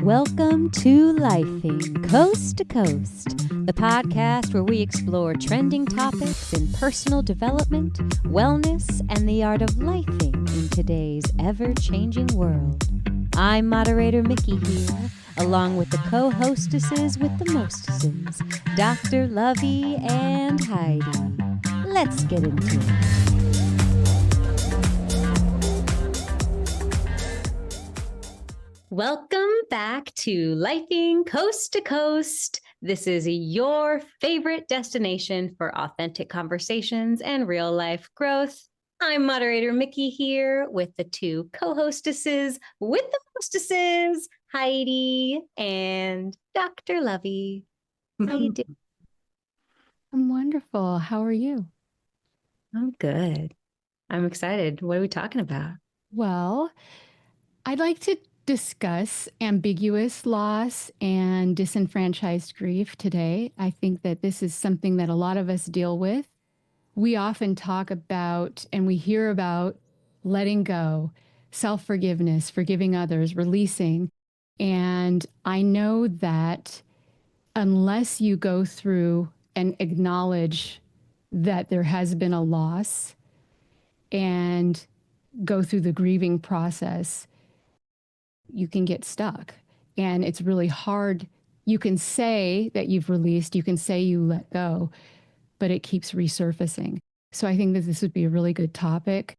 Welcome to Lifing Coast to Coast, the podcast where we explore trending topics in personal development, wellness, and the art of lifing in today's ever-changing world. I'm moderator Miki here, along with the co-hostesses with the mostesses, Dr. Lovey and Heidi. Let's get into it. Welcome back to Lifing Coast to Coast. This is your favorite destination for authentic conversations and real life growth. I'm moderator Miki here with the two co-hostesses with the hostesses, Heidi and Dr. Lovey. How you doing? I'm wonderful. How are you? I'm good. I'm excited. What are we talking about? Well, I'd like to discuss ambiguous loss and disenfranchised grief today. I think that this is something that a lot of us deal with. We often talk about and we hear about letting go, self-forgiveness, forgiving others, releasing. And I know that unless you go through and acknowledge that there has been a loss and go through the grieving process, you can get stuck. And it's really hard. You can say that you've released, you can say you let go, but it keeps resurfacing. So I think that this would be a really good topic.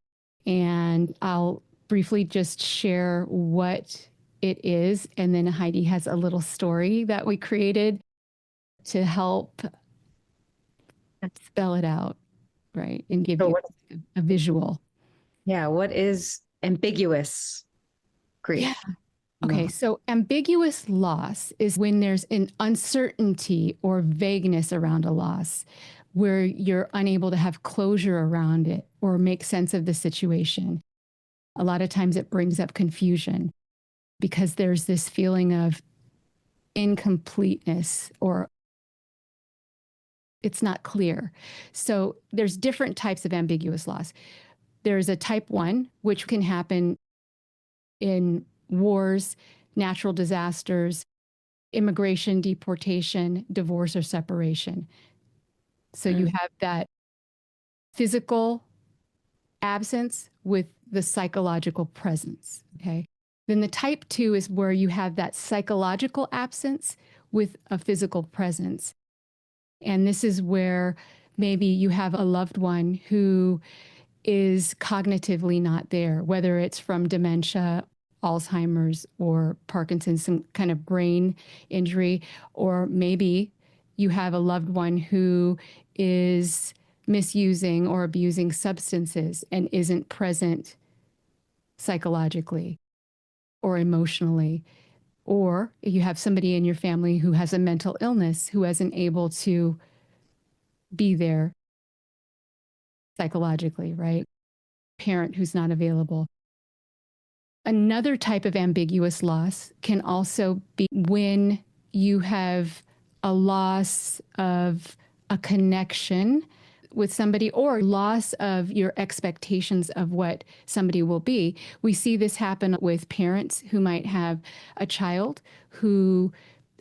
And I'll briefly just share what it is. And then Heidi has a little story that we created to help spell it out, right? And give you a visual. Yeah, what is ambiguous grief? Yeah. Okay, so ambiguous loss is when there's an uncertainty or vagueness around a loss, where you're unable to have closure around it or make sense of the situation. A lot of times it brings up confusion because there's this feeling of incompleteness or it's not clear. So there's different types of ambiguous loss. There's a type 1, which can happen in wars, natural disasters, immigration, deportation, divorce, or separation. So you have that physical absence with the psychological presence, okay? Then the type 2 is where you have that psychological absence with a physical presence. And this is where maybe you have a loved one who is cognitively not there, whether it's from dementia, Alzheimer's, or Parkinson's, some kind of brain injury, or maybe you have a loved one who is misusing or abusing substances and isn't present psychologically or emotionally. Or you have somebody in your family who has a mental illness who isn't able to be there psychologically, right? Parent who's not available. Another type of ambiguous loss can also be when you have a loss of a connection with somebody or loss of your expectations of what somebody will be. We see this happen with parents who might have a child who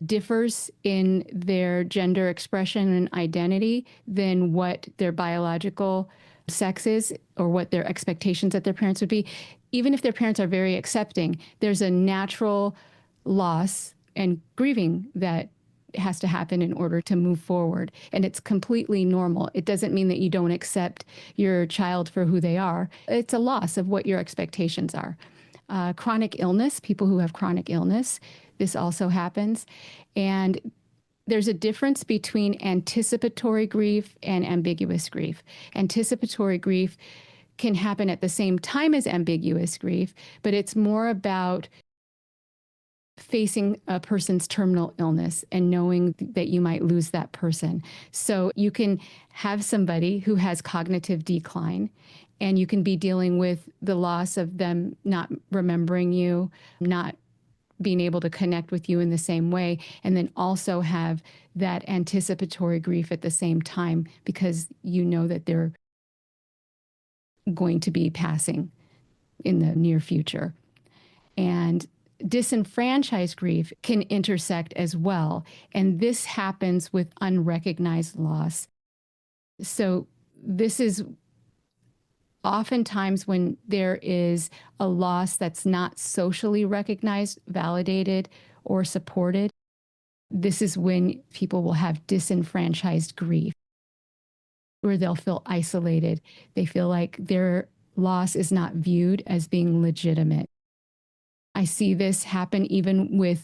differs in their gender expression and identity than what their biological sex is or what their expectations that their parents would be. Even if their parents are very accepting, there's a natural loss and grieving that has to happen in order to move forward. And it's completely normal. It doesn't mean that you don't accept your child for who they are. It's a loss of what your expectations are. Chronic illness, people who have chronic illness, this also happens. And there's a difference between anticipatory grief and ambiguous grief. Anticipatory grief can happen at the same time as ambiguous grief, but it's more about facing a person's terminal illness and knowing that you might lose that person. So you can have somebody who has cognitive decline, and you can be dealing with the loss of them not remembering you, not being able to connect with you in the same way, and then also have that anticipatory grief at the same time because you know that they're going to be passing in the near future. And Disenfranchised grief can intersect as well. And this happens with unrecognized loss. So this is oftentimes when there is a loss that's not socially recognized, validated, or supported. This is when people will have disenfranchised grief, where they'll feel isolated. They feel like their loss is not viewed as being legitimate. I see this happen even with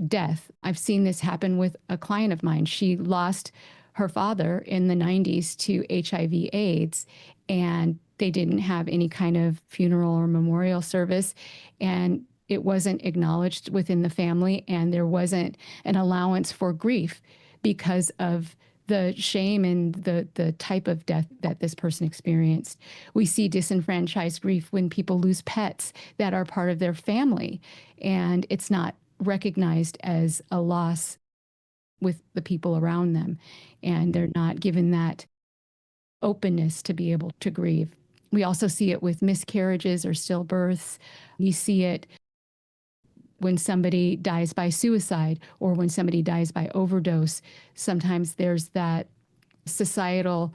death. I've seen this happen with a client of mine. She lost her father in the 90s to HIV/AIDS, and they didn't have any kind of funeral or memorial service, and it wasn't acknowledged within the family, and there wasn't an allowance for grief because of the shame and the type of death that this person experienced. We see disenfranchised grief when people lose pets that are part of their family, and it's not recognized as a loss with the people around them, and they're not given that openness to be able to grieve. We also see it with miscarriages or stillbirths. We see it when somebody dies by suicide or when somebody dies by overdose. Sometimes there's that societal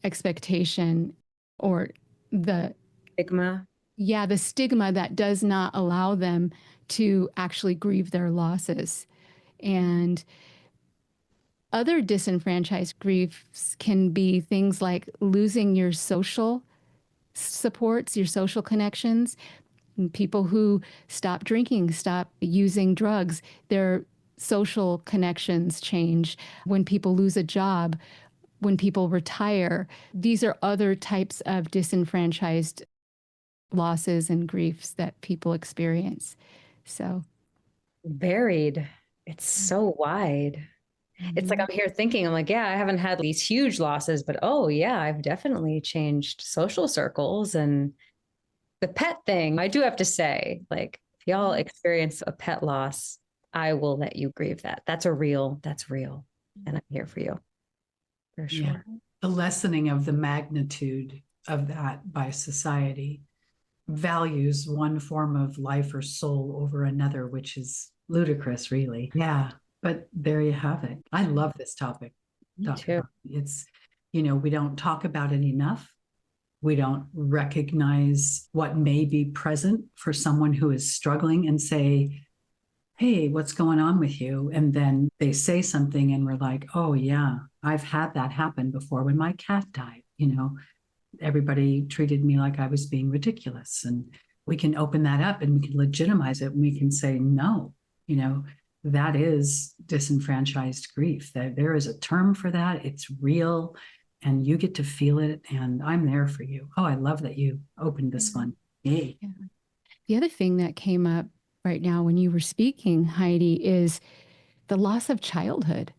expectation or the Stigma. Yeah, the stigma that does not allow them to actually grieve their losses. And other disenfranchised griefs can be things like losing your social supports, your social connections. People who stop drinking, stop using drugs, their social connections change. When people lose a job, when people retire, these are other types of disenfranchised losses and griefs that people experience. So Varied. It's so wide. It's like I'm here thinking, I'm like, yeah, I haven't had these huge losses, but oh, yeah, I've definitely changed social circles. And the pet thing, I do have to say, like, if y'all experience a pet loss, I will let you grieve that. That's real. And I'm here for you, for sure. Yeah. The lessening of the magnitude of that by society values one form of life or soul over another, which is ludicrous, really. Yeah. But there you have it. I love this topic. Me too. It's, we don't talk about it enough. We don't recognize what may be present for someone who is struggling and say, hey, what's going on with you? And then they say something and we're like, oh, yeah, I've had that happen before when my cat died. Everybody treated me like I was being ridiculous. And we can open that up and we can legitimize it. And we can say, no, that is disenfranchised grief. There is a term for that. It's real and you get to feel it. And I'm there for you. Oh, I love that you opened this one. Yay. Yeah. The other thing that came up right now when you were speaking, Heidi, is the loss of childhood.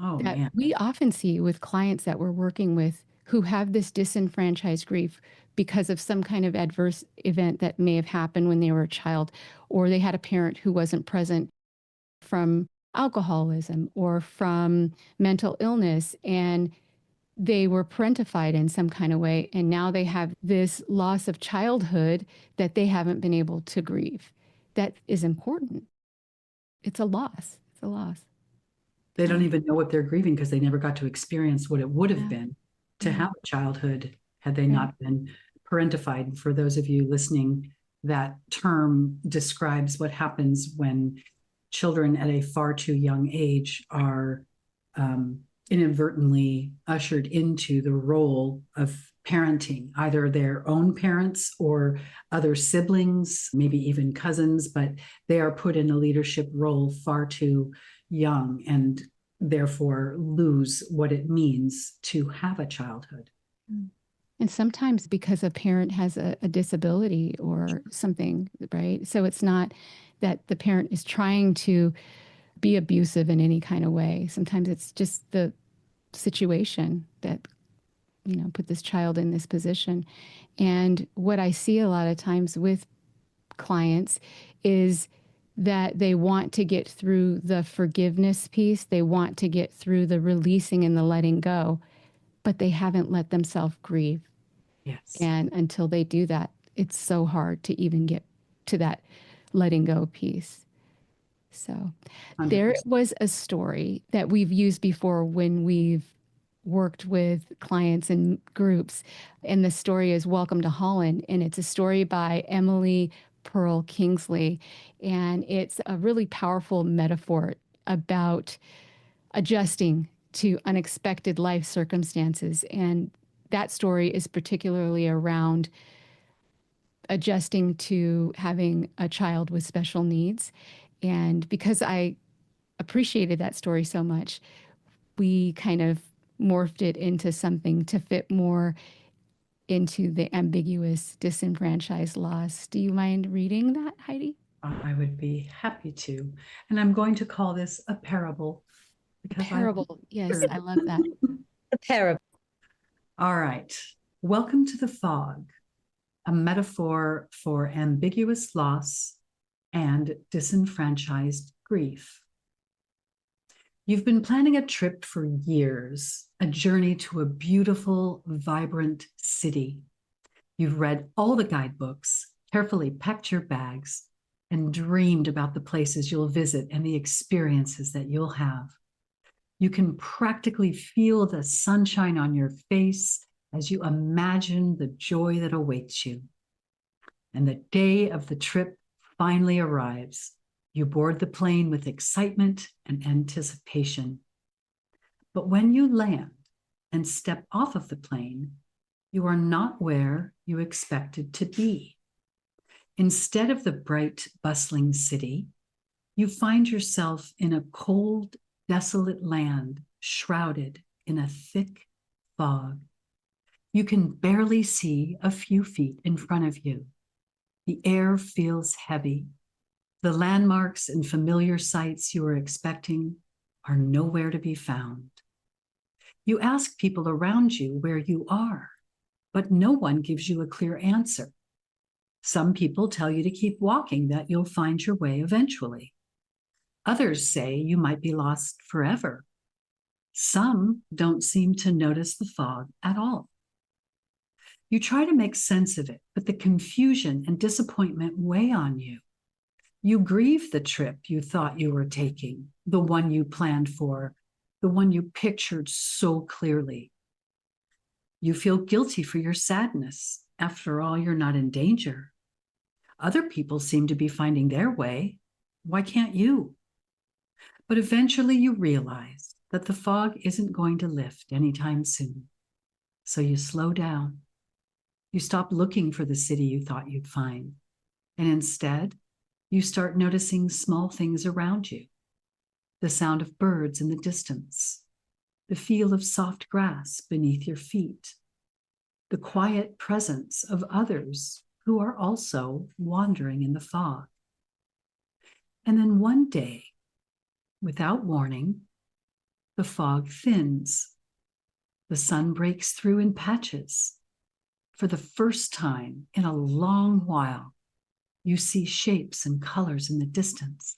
Oh, that man. We often see with clients that we're working with who have this disenfranchised grief because of some kind of adverse event that may have happened when they were a child, or they had a parent who wasn't present from alcoholism or from mental illness, and they were parentified in some kind of way, and now they have this loss of childhood that they haven't been able to grieve. That is important. It's a loss. It's a loss. They don't even know what they're grieving because they never got to experience what it would have been to have a childhood had they not been parentified. For those of you listening, that term describes what happens when children at a far too young age are inadvertently ushered into the role of parenting, either their own parents or other siblings, maybe even cousins, but they are put in a leadership role far too young and therefore lose what it means to have a childhood. And sometimes because a parent has a disability or something, right? So it's not that the parent is trying to be abusive in any kind of way. Sometimes it's just the situation that put this child in this position. And what I see a lot of times with clients is that they want to get through the forgiveness piece. They want to get through the releasing and the letting go, but they haven't let themselves grieve. Yes. And until they do that, it's so hard to even get to that letting go piece. So there 100%. was a story that we've used before when we've worked with clients and groups. And the story is Welcome to Holland. And it's a story by Emily Pearl Kingsley. And it's a really powerful metaphor about adjusting to unexpected life circumstances. And that story is particularly around adjusting to having a child with special needs. And because I appreciated that story so much, we kind of morphed it into something to fit more into the ambiguous disenfranchised loss. Do you mind reading that, Heidi? I would be happy to. And I'm going to call this a parable because Parable. Yes, I love that. The parable. All right. Welcome to the fog, a metaphor for ambiguous loss and disenfranchised grief. You've been planning a trip for years, a journey to a beautiful, vibrant city. You've read all the guidebooks, carefully packed your bags, and dreamed about the places you'll visit and the experiences that you'll have. You can practically feel the sunshine on your face as you imagine the joy that awaits you. And the day of the trip finally arrives. You board the plane with excitement and anticipation. But when you land and step off of the plane, you are not where you expected to be. Instead of the bright, bustling city, you find yourself in a cold, desolate land shrouded in a thick fog. You can barely see a few feet in front of you. The air feels heavy. The landmarks and familiar sights you were expecting are nowhere to be found. You ask people around you where you are, but no one gives you a clear answer. Some people tell you to keep walking, that you'll find your way eventually. Others say you might be lost forever. Some don't seem to notice the fog at all. You try to make sense of it, but the confusion and disappointment weigh on you. You grieve the trip you thought you were taking, the one you planned for, the one you pictured so clearly. You feel guilty for your sadness. After all, you're not in danger. Other people seem to be finding their way. Why can't you? But eventually you realize that the fog isn't going to lift anytime soon. So you slow down. You stop looking for the city you thought you'd find. And instead, you start noticing small things around you. The sound of birds in the distance, the feel of soft grass beneath your feet, the quiet presence of others who are also wandering in the fog. And then one day, without warning, the fog thins. The sun breaks through in patches. For the first time in a long while, you see shapes and colors in the distance.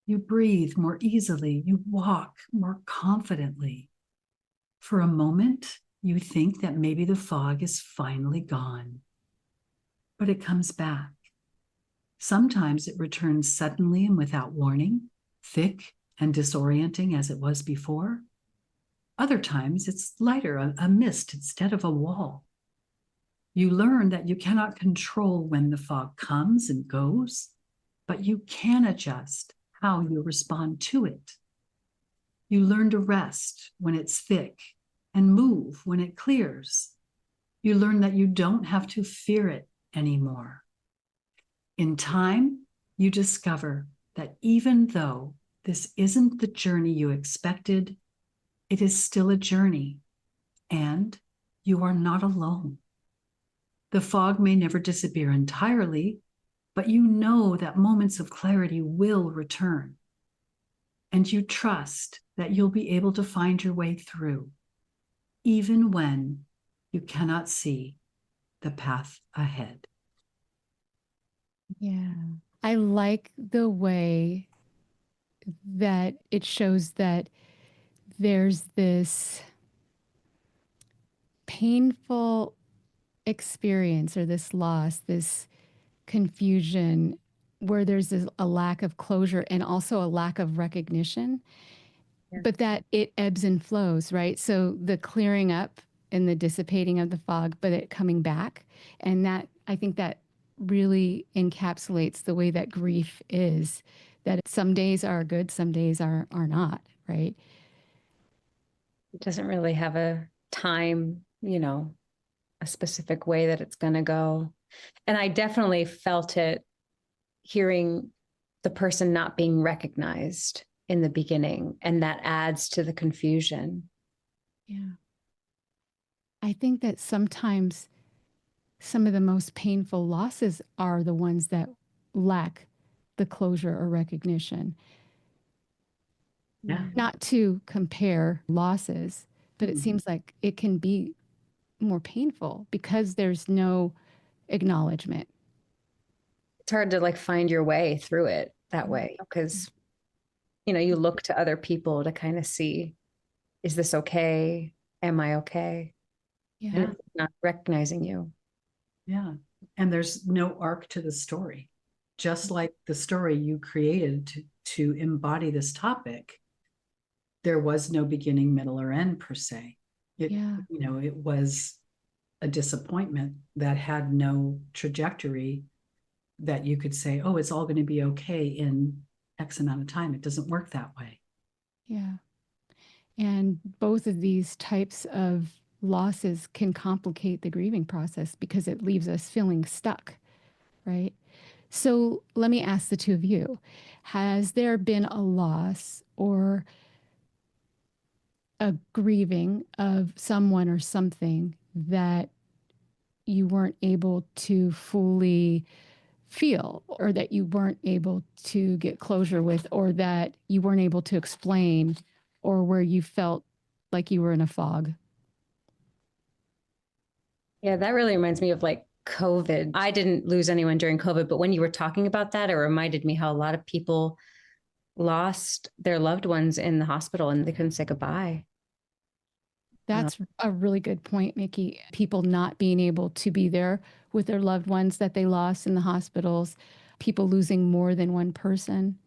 You breathe more easily. You walk more confidently. For a moment, you think that maybe the fog is finally gone. But it comes back. Sometimes it returns suddenly and without warning, thick and disorienting as it was before. Other times it's lighter, a mist instead of a wall. You learn that you cannot control when the fog comes and goes, but you can adjust how you respond to it. You learn to rest when it's thick and move when it clears. You learn that you don't have to fear it anymore. In time, you discover that even though this isn't the journey you expected, it is still a journey, and you are not alone. The fog may never disappear entirely, but you know that moments of clarity will return. And you trust that you'll be able to find your way through, even when you cannot see the path ahead. Yeah. I like the way that it shows that there's this painful experience or this loss, this confusion where there's a lack of closure and also a lack of recognition, but that it ebbs and flows, right? So the clearing up and the dissipating of the fog, but it coming back. And that, I think that really encapsulates the way that grief is, that some days are good, some days are not, right? It doesn't really have a time, a specific way that it's going to go. And I definitely felt it hearing the person not being recognized in the beginning, and that adds to the confusion. Yeah. I think that sometimes some of the most painful losses are the ones that lack the closure or recognition. Yeah. Not to compare losses, but it seems like it can be more painful because there's no acknowledgement. It's hard to find your way through it that way, because you look to other people to kind of see, is this okay? Am I okay? Yeah. And it's not recognizing you. Yeah. And there's no arc to the story. Just like the story you created to embody this topic, there was no beginning, middle, or end per se. It was a disappointment that had no trajectory that you could say, oh, it's all going to be okay in X amount of time. It doesn't work that way. Yeah. And both of these types of losses can complicate the grieving process because it leaves us feeling stuck, right? So let me ask the two of you, has there been a loss or a grieving of someone or something that you weren't able to fully feel, or that you weren't able to get closure with, or that you weren't able to explain, or where you felt like you were in a fog? Yeah, that really reminds me of COVID. I didn't lose anyone during COVID, but when you were talking about that, it reminded me how a lot of people lost their loved ones in the hospital and they couldn't say goodbye. That's a really good point, Miki. People not being able to be there with their loved ones that they lost in the hospitals, people losing more than one person.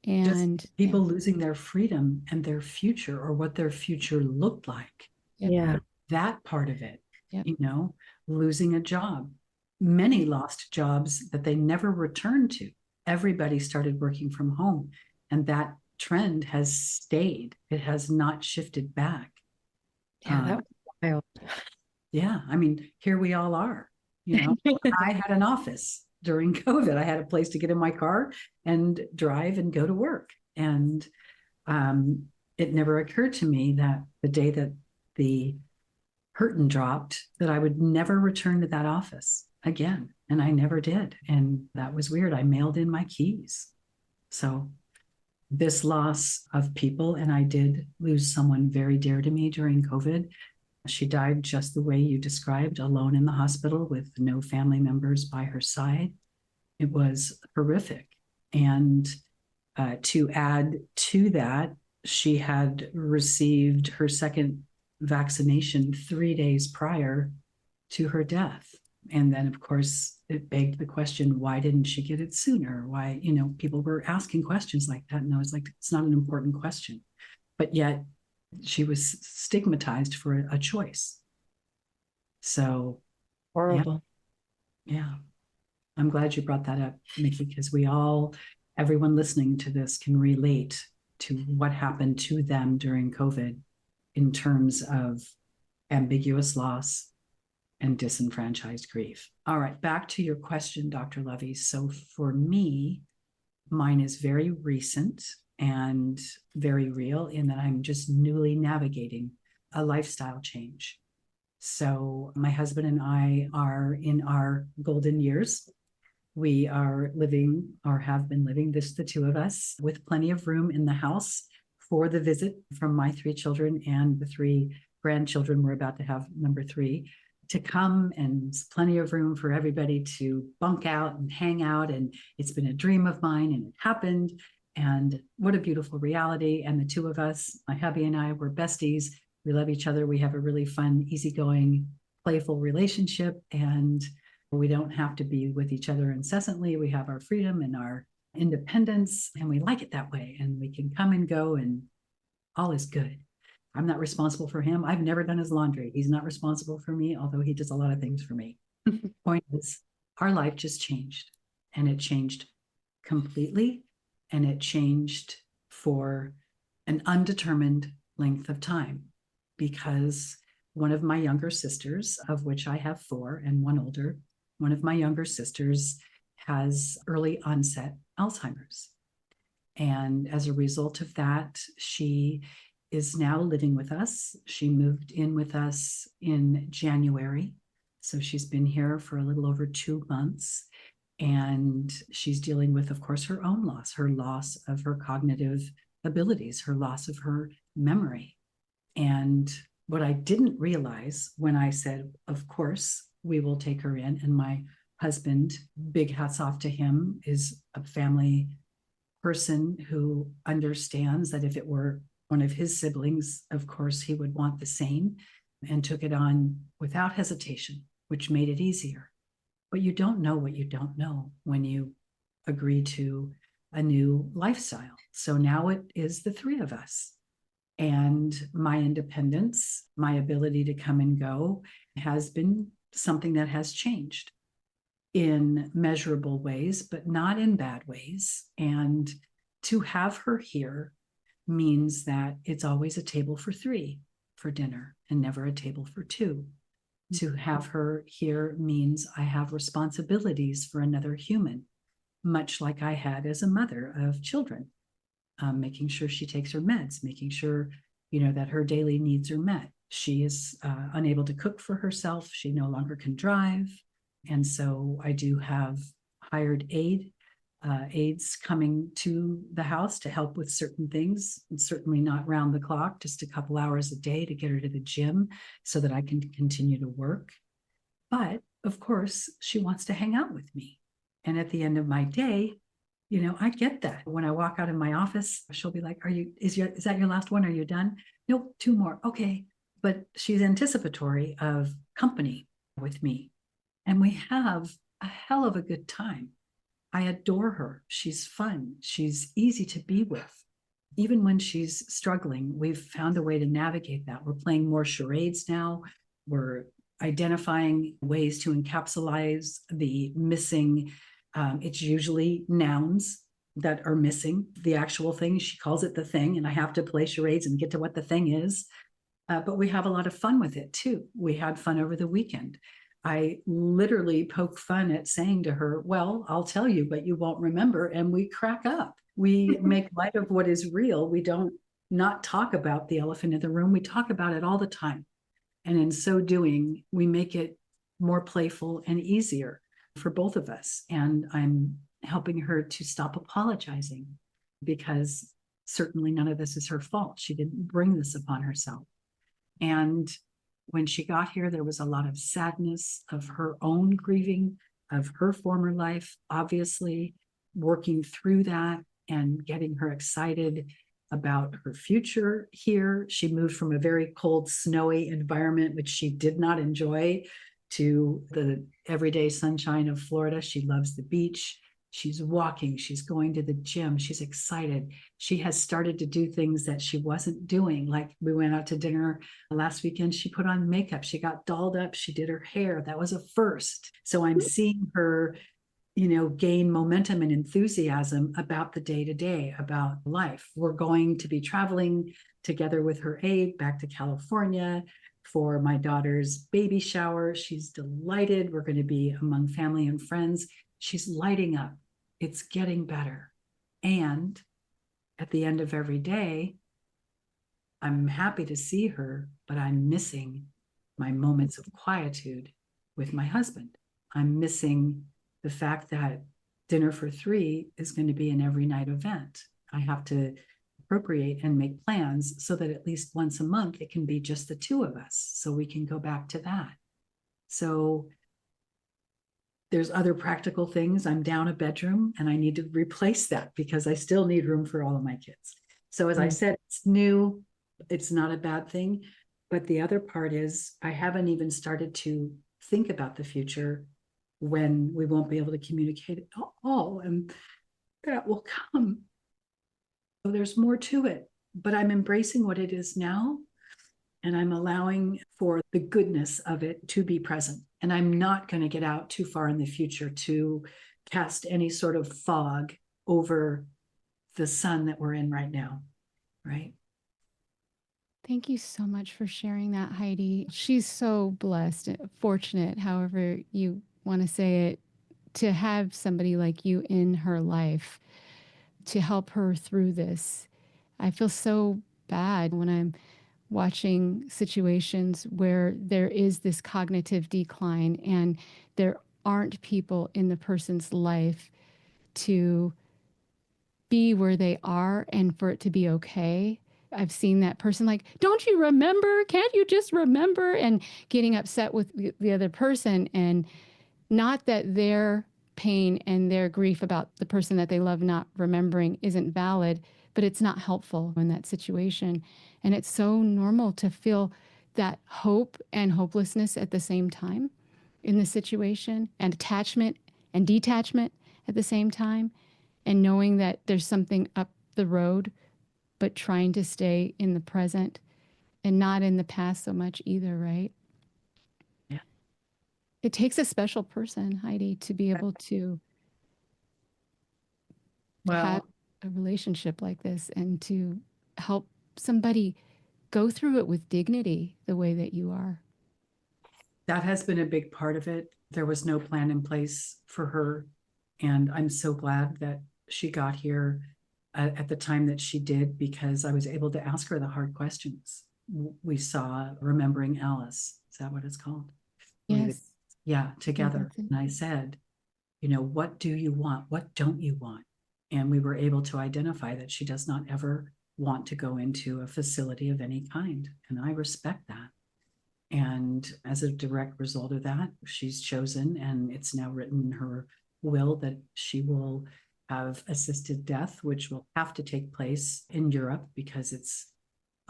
And just people losing their freedom and their future, or what their future looked like. Yeah. That part of it, Yep. Losing a job. Many lost jobs that they never returned to. Everybody started working from home, and that trend has stayed. It has not shifted back. Yeah, that was wild. Yeah, I mean, here we all are. I had an office during COVID. I had a place to get in my car and drive and go to work. And it never occurred to me that the day that the curtain dropped, that I would never return to that office again. And I never did. And that was weird. I mailed in my keys. So this loss of people, and I did lose someone very dear to me during COVID. She died just the way you described, alone in the hospital with no family members by her side. It was horrific. And to add to that, she had received her second vaccination 3 days prior to her death. And then, of course, it begged the question, why didn't she get it sooner? Why, people were asking questions like that. And I was like, it's not an important question. But yet she was stigmatized for a choice. So Horrible. Yeah. I'm glad you brought that up, Miki, because everyone listening to this can relate to what happened to them during COVID in terms of ambiguous loss and disenfranchised grief. All right, back to your question, Dr. Lovey. So for me, mine is very recent and very real in that I'm just newly navigating a lifestyle change. So my husband and I are in our golden years. We are living, or have been living, the two of us, with plenty of room in the house for the visit from my 3 children and the 3 grandchildren. We're about to have number 3 to come, and plenty of room for everybody to bunk out and hang out. And it's been a dream of mine, and it happened. And what a beautiful reality. And the 2 of us, my hubby and I, we're besties. We love each other. We have a really fun, easygoing, playful relationship. And We don't have to be with each other incessantly. We have our freedom and our independence, and we like it that way. And we can come and go, and all is good. I'm not responsible for him. I've never done his laundry. He's not responsible for me, although he does a lot of things for me. Point is, our life just changed, and it changed completely, and it changed for an undetermined length of time, because one of my younger sisters, of which I have 4 and one older, one of my younger sisters has early onset Alzheimer's. And as a result of that, she is now living with us. She moved in with us in January. So she's been here for a little over 2 months. And she's dealing with, of course, her own loss, her loss of her cognitive abilities, her loss of her memory. And what I didn't realize when I said, of course, we will take her in, and my husband, big hats off to him, is a family person who understands that if it were one of his siblings, of course, he would want the same, and took it on without hesitation, which made it easier. But you don't know what you don't know when you agree to a new lifestyle. So now it is the 3 of us. And my independence, my ability to come and go, has been something that has changed in measurable ways, but not in bad ways. And to have her here means that it's always a table for 3 for dinner and never a table for 2. To have her here means I have responsibilities for another human, much like I had as a mother of children. Making sure she takes her meds, making sure, that her daily needs are met. She is unable to cook for herself. She no longer can drive. And so I do have hired aides coming to the house to help with certain things, and certainly not round the clock, just a couple hours a day to get her to the gym so that I can continue to work. But of course, she wants to hang out with me. And at the end of my day, I get that. When I walk out of my office, she'll be like, is that your last one? Are you done? Nope, 2 more. Okay. But she's anticipatory of company with me. And we have a hell of a good time. I adore her. She's fun. She's easy to be with. Even when she's struggling, we've found a way to navigate that. We're playing more charades now. We're identifying ways to encapsulate the missing. It's usually nouns that are missing the actual thing. She calls it the thing, and I have to play charades and get to what the thing is. But we have a lot of fun with it too. We had fun over the weekend. I literally poke fun at saying to her, well, I'll tell you, but you won't remember. And we crack up. We make light of what is real. We don't not talk about the elephant in the room. We talk about it all the time. And in so doing, we make it more playful and easier for both of us. And I'm helping her to stop apologizing, because certainly none of this is her fault. She didn't bring this upon herself. And when she got here, there was a lot of sadness of her own grieving of her former life, obviously working through that and getting her excited about her future here. She moved from a very cold, snowy environment, which she did not enjoy, to the everyday sunshine of Florida. She loves the beach. She's walking, she's going to the gym, she's excited. She has started to do things that she wasn't doing. Like we went out to dinner last weekend, she put on makeup, she got dolled up, she did her hair. That was a first. So I'm seeing her, gain momentum and enthusiasm about the day-to-day, about life. We're going to be traveling together with her aide back to California for my daughter's baby shower. She's delighted. We're going to be among family and friends. She's lighting up. It's getting better. And at the end of every day, I'm happy to see her, but I'm missing my moments of quietude with my husband. I'm missing the fact that dinner for 3 is going to be an every night event. I have to appropriate and make plans so that at least once a month, it can be just the 2 of us, so we can go back to that. So there's other practical things. I'm down a bedroom and I need to replace that because I still need room for all of my kids. So as I said, it's new. It's not a bad thing. But the other part is I haven't even started to think about the future when we won't be able to communicate at all, and that will come. So there's more to it, but I'm embracing what it is now, and I'm allowing for the goodness of it to be present. And I'm not going to get out too far in the future to cast any sort of fog over the sun that we're in right now, right? Thank you so much for sharing that, Heidi. She's so blessed, fortunate, however you want to say it, to have somebody like you in her life to help her through this. I feel so bad when I'm watching situations where there is this cognitive decline and there aren't people in the person's life to be where they are and for it to be okay. I've seen that person like, don't you remember? Can't you just remember? And getting upset with the other person, and not that their pain and their grief about the person that they love not remembering isn't valid, but it's not helpful in that situation. And it's so normal to feel that hope and hopelessness at the same time in the situation, and attachment and detachment at the same time, and knowing that there's something up the road, but trying to stay in the present and not in the past so much either, right? Yeah. It takes a special person, Heidi, to be able to have Well, a relationship like this and to help somebody go through it with dignity the way that you are. that has been a big part of it. There was no plan in place for her. And I'm so glad that she got here at the time that she did, because I was able to ask her the hard questions. We saw Remembering Alice. Is that what it's called? Yes. Yeah, together. that's it. And I said, what do you want? What don't you want? And we were able to identify that she does not ever want to go into a facility of any kind. And I respect that. And as a direct result of that, she's chosen, and it's now written in her will, that she will have assisted death, which will have to take place in Europe because it's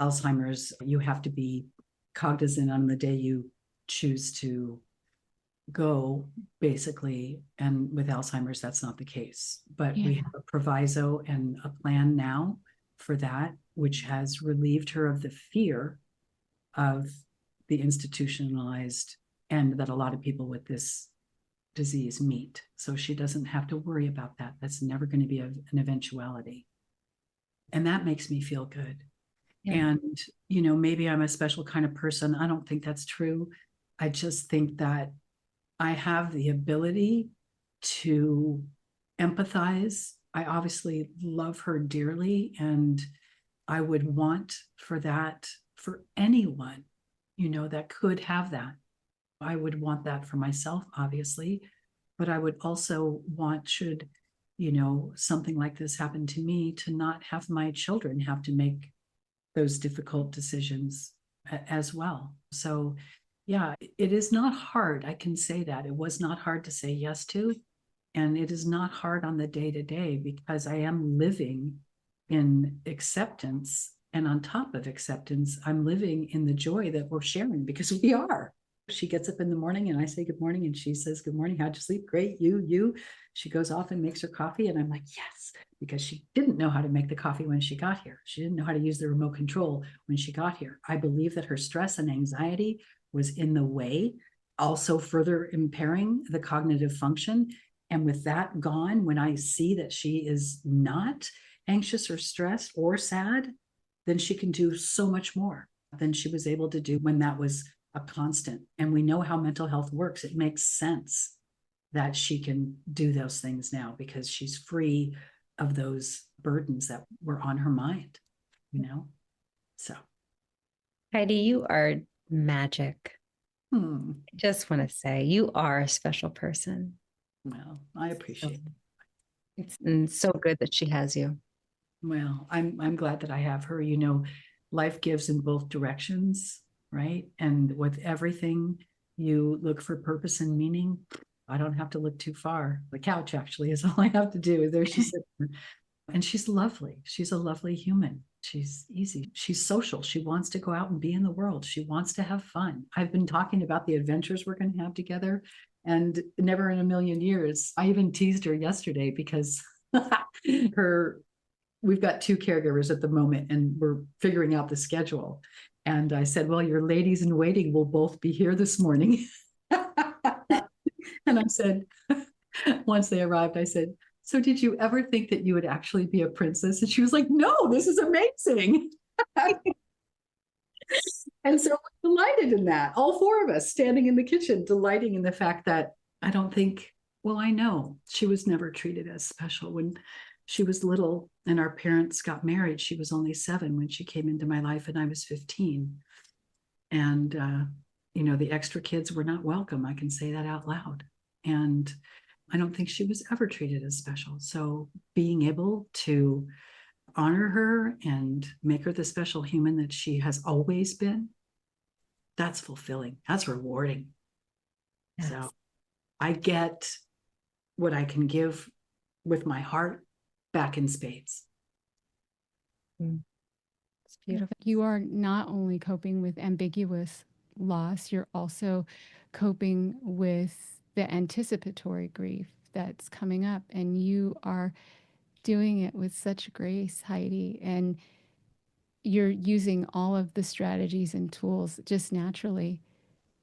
Alzheimer's. You have to be cognizant on the day you choose to go, basically. And with Alzheimer's, that's not the case. But we have a proviso and a plan now for that, which has relieved her of the fear of the institutionalized end that a lot of people with this disease meet. So she doesn't have to worry about that. That's never going to be an eventuality. And that makes me feel good. Yeah. And, maybe I'm a special kind of person. I don't think that's true. I just think that I have the ability to empathize. I obviously love her dearly, and I would want for that for anyone, that could have that. I would want that for myself, obviously, but I would also want, should, something like this happen to me, to not have my children have to make those difficult decisions as well. So, yeah, it is not hard. I can say that. It was not hard to say yes to. And it is not hard on the day-to-day, because I am living in acceptance. And on top of acceptance, I'm living in the joy that we're sharing, because we are. She gets up in the morning and I say good morning, and she says, good morning, how'd you sleep? Great. You. She goes off and makes her coffee, and I'm like, yes, because she didn't know how to make the coffee when she got here. She didn't know how to use the remote control when she got here. I believe that her stress and anxiety was in the way, also further impairing the cognitive function. And with that gone, when I see that she is not anxious or stressed or sad, then she can do so much more than she was able to do when that was a constant. And we know how mental health works. It makes sense that she can do those things now, because she's free of those burdens that were on her mind, So. Heidi, you are magic. I just want to say you are a special person. Well, I appreciate it. It's so good that she has you. Well, I'm glad that I have her. Life gives in both directions, right? And with everything, you look for purpose and meaning. I don't have to look too far. The couch actually is all I have to do. There she sits. And she's lovely. She's a lovely human. She's easy. She's social. She wants to go out and be in the world. She wants to have fun. I've been talking about the adventures we're going to have together. And never in a million years. I even teased her yesterday because we've got 2 caregivers at the moment and we're figuring out the schedule. And I said, well, your ladies in waiting will both be here this morning. And I said, once they arrived, I said, so did you ever think that you would actually be a princess? And she was like, no, this is amazing. And so we're delighted in that, all 4 of us standing in the kitchen, delighting in the fact that I know she was never treated as special. When she was little and our parents got married, she was only 7 when she came into my life and I was 15. And, the extra kids were not welcome. I can say that out loud. And I don't think she was ever treated as special. So being able to honor her and make her the special human that she has always been, that's fulfilling. That's rewarding. Yes. So I get what I can give with my heart back in spades. It's beautiful. You are not only coping with ambiguous loss, you're also coping with the anticipatory grief that's coming up. And you are doing it with such grace, Heidi. And you're using all of the strategies and tools just naturally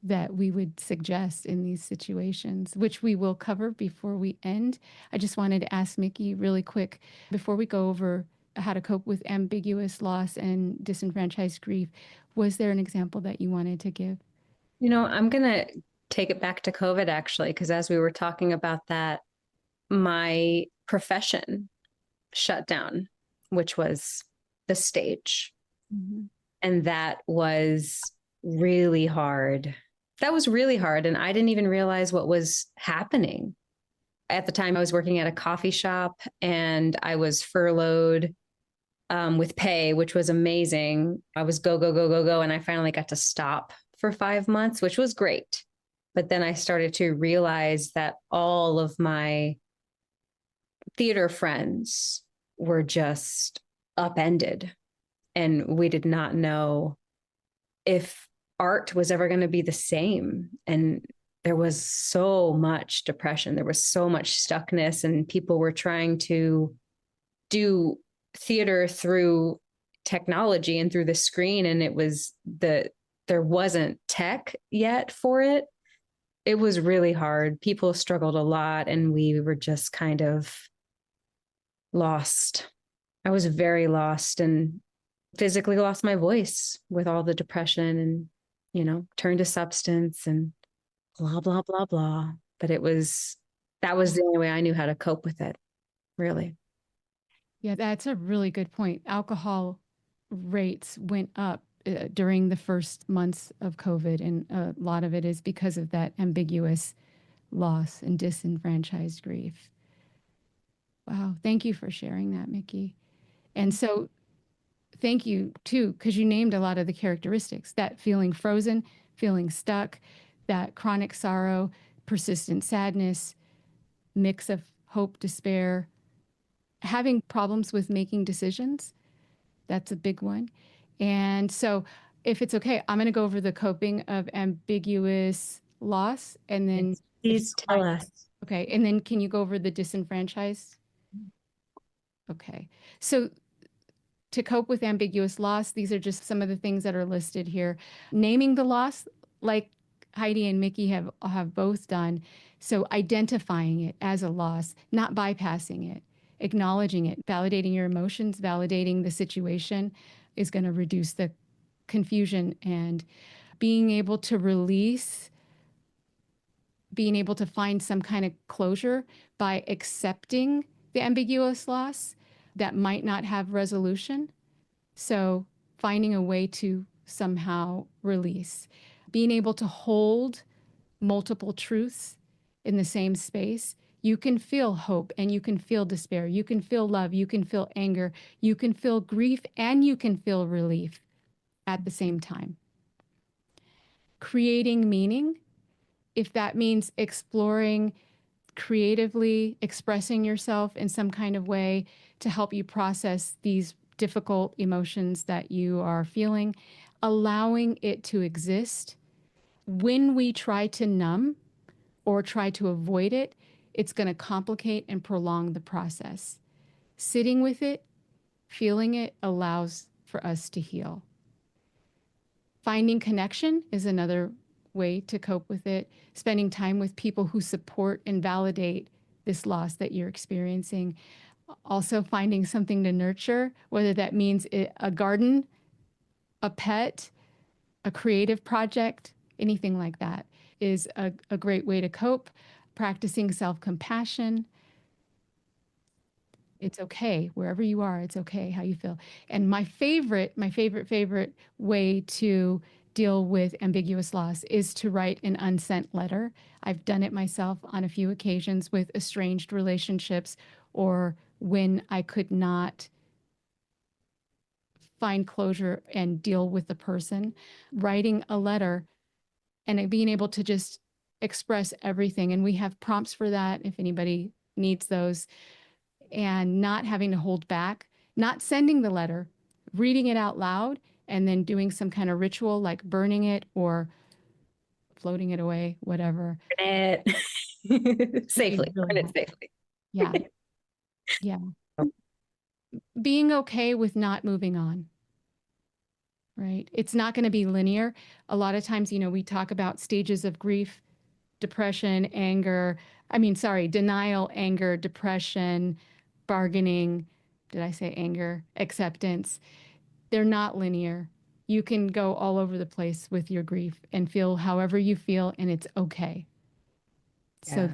that we would suggest in these situations, which we will cover before we end. I just wanted to ask Miki really quick, before we go over how to cope with ambiguous loss and disenfranchised grief, was there an example that you wanted to give? I'm going to take it back to COVID, actually, because as we were talking about that, my profession shut down, which was the stage. Mm-hmm. And that was really hard. And I didn't even realize what was happening. At the time, I was working at a coffee shop and I was furloughed with pay, which was amazing. I was go. And I finally got to stop for 5 months, which was great. But then I started to realize that all of my theater friends were just upended. And we did not know if art was ever going to be the same. And there was so much depression. There was so much stuckness, and people were trying to do theater through technology and through the screen. And there wasn't tech yet for it. It was really hard. People struggled a lot, and we were just kind of lost. I was very lost and physically lost my voice with all the depression and, turned to substance and blah, blah, blah, blah. But that was the only way I knew how to cope with it, really. Yeah, that's a really good point. Alcohol rates went up during the first months of COVID, and a lot of it is because of that ambiguous loss and disenfranchised grief. Wow. Thank you for sharing that, Miki. And so thank you too, because you named a lot of the characteristics, that feeling frozen, feeling stuck, that chronic sorrow, persistent sadness, mix of hope, despair, having problems with making decisions. That's a big one. And so if it's okay, I'm going to go over the coping of ambiguous loss, and then please tell us. Okay. And then can you go over the disenfranchised? Okay. So to cope with ambiguous loss, these are just some of the things that are listed here. Naming the loss, like Heidi and Miki have both done. So identifying it as a loss, not bypassing it, acknowledging it, validating your emotions, validating the situation is going to reduce the confusion, and being able to release, being able to find some kind of closure by accepting the ambiguous loss that might not have resolution. So finding a way to somehow release, being able to hold multiple truths in the same space. You can feel hope and you can feel despair. You can feel love. You can feel anger. You can feel grief, and you can feel relief at the same time. Creating meaning, if that means exploring creatively, expressing yourself in some kind of way to help you process these difficult emotions that you are feeling, allowing it to exist. When we try to numb, or try to avoid it, it's going to complicate and prolong the process. Sitting with it, feeling it allows for us to heal. Finding connection is another way to cope with it. Spending time with people who support and validate this loss that you're experiencing. Also finding something to nurture, whether that means a garden, a pet, a creative project, anything like that is a great way to cope. Practicing self-compassion. It's okay wherever you are. It's okay how you feel. And my favorite way to deal with ambiguous loss is to write an unsent letter. I've done it myself on a few occasions with estranged relationships or when I could not find closure and deal with the person. Writing a letter and being able to just express everything. And we have prompts for that if anybody needs those. And not having to hold back, not sending the letter, reading it out loud, and then doing some kind of ritual like burning it or floating it away, whatever. Burn it safely. Really Burn it safely. Yeah. Yeah. Being okay with not moving on. Right. It's not going to be linear. A lot of times, we talk about stages of grief, depression, denial, anger, depression, bargaining. Did I say anger? Acceptance. They're not linear. You can go all over the place with your grief and feel however you feel, and it's okay. Yeah. So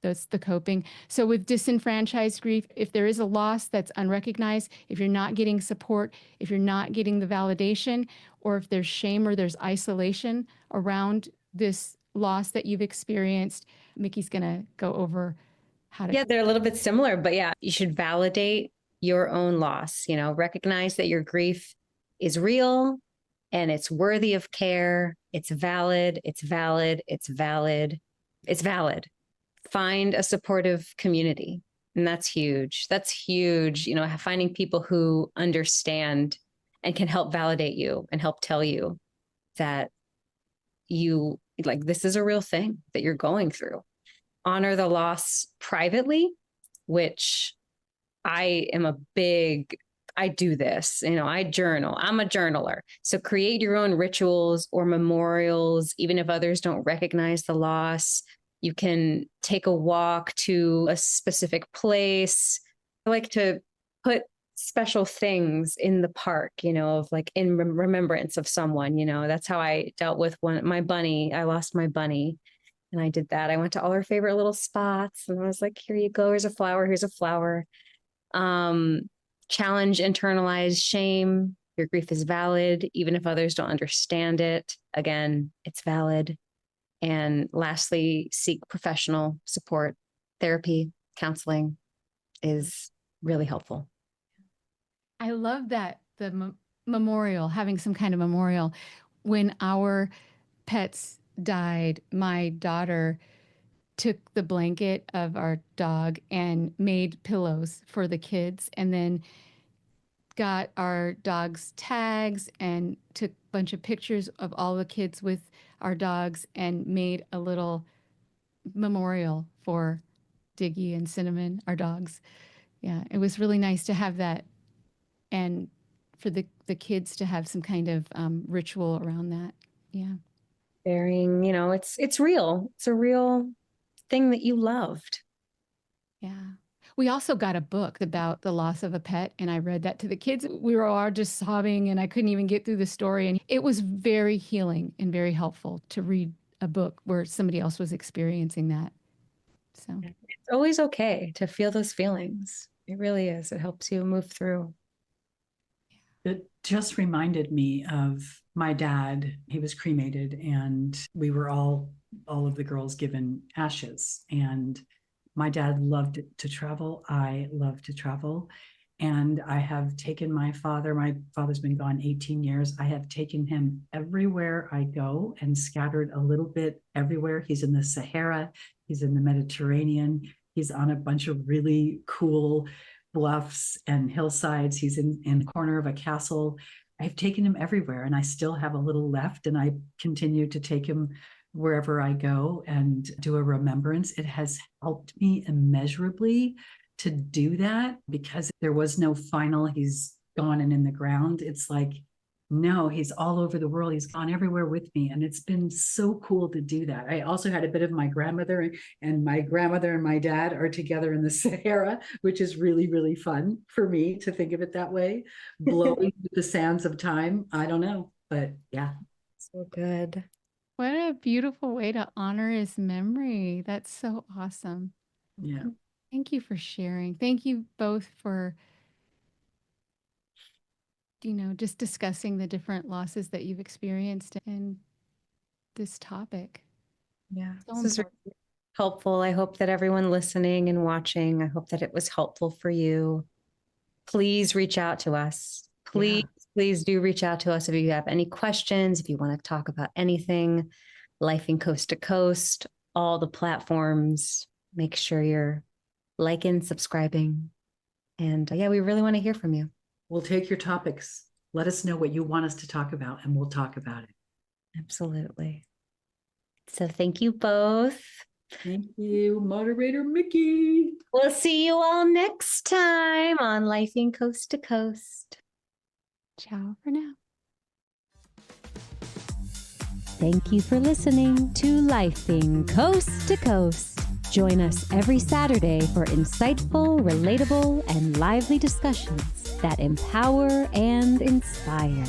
that's the coping. So with disenfranchised grief, if there is a loss that's unrecognized, if you're not getting support, if you're not getting the validation, or if there's shame or there's isolation around this loss that you've experienced, Miki's going to go over how to. Yeah, they're a little bit similar, but yeah, you should validate your own loss, recognize that your grief is real and it's worthy of care. It's valid. It's valid. It's valid. It's valid. Find a supportive community. And that's huge. That's huge. Finding people who understand and can help validate you and help tell you that this is a real thing that you're going through. Honor the loss privately, which I do this, I journal. I'm a journaler. So create your own rituals or memorials, even if others don't recognize the loss. You can take a walk to a specific place. I like to put special things in the park, of in remembrance of someone, that's how I dealt with my bunny. I lost my bunny. And I did that. I went to all her favorite little spots and I was like, here you go. Here's a flower. Here's a flower. Challenge internalized shame. Your grief is valid, even if others don't understand it. Again, it's valid. And lastly, seek professional support. Therapy, counseling is really helpful. I love that. The memorial, having some kind of memorial. When our pets died, my daughter took the blanket of our dog and made pillows for the kids and then got our dog's tags and took a bunch of pictures of all the kids with our dogs and made a little memorial for Diggy and Cinnamon, our dogs. Yeah, it was really nice to have that and for the kids to have some kind of ritual around that. Yeah. Burying, it's real. It's a real thing that you loved. Yeah. We also got a book about the loss of a pet, and I read that to the kids. We were all just sobbing, and I couldn't even get through the story. And it was very healing and very helpful to read a book where somebody else was experiencing that. So it's always okay to feel those feelings. It really is. It helps you move through. It just reminded me of my dad. He was cremated, and we were all of the girls given ashes. And my dad loved to travel. I love to travel. And I have taken my father's been gone 18 years. I have taken him everywhere I go and scattered a little bit everywhere. He's in the Sahara. He's in the Mediterranean. He's on a bunch of really cool bluffs and hillsides. He's in the corner of a castle. I've taken him everywhere, and I still have a little left, and I continue to take him wherever I go and do a remembrance. It has helped me immeasurably to do that because there was no final, he's gone and in the ground. It's like, no, he's all over the world. He's gone everywhere with me. And it's been so cool to do that. I also had a bit of my grandmother, and my grandmother and my dad are together in the Sahara, which is really, really fun for me to think of it that way. Blowing with the sands of time. I don't know, but yeah. So good. What a beautiful way to honor his memory. That's so awesome. Yeah. Thank you for sharing. Thank you both for, just discussing the different losses that you've experienced in this topic. Yeah, So this is really helpful. I hope that everyone listening and watching, I hope that it was helpful for you. Please reach out to us. Please do reach out to us if you have any questions, if you want to talk about anything, Lifing Coast to Coast, all the platforms. Make sure you're liking, subscribing. And yeah, we really want to hear from you. We'll take your topics. Let us know what you want us to talk about, and we'll talk about it. Absolutely. So thank you both. Thank you, moderator Miki. We'll see you all next time on Lifing Coast to Coast. Ciao for now. Thank you for listening to Lifing Coast to Coast. Join us every Saturday for insightful, relatable, and lively discussions that empower and inspire.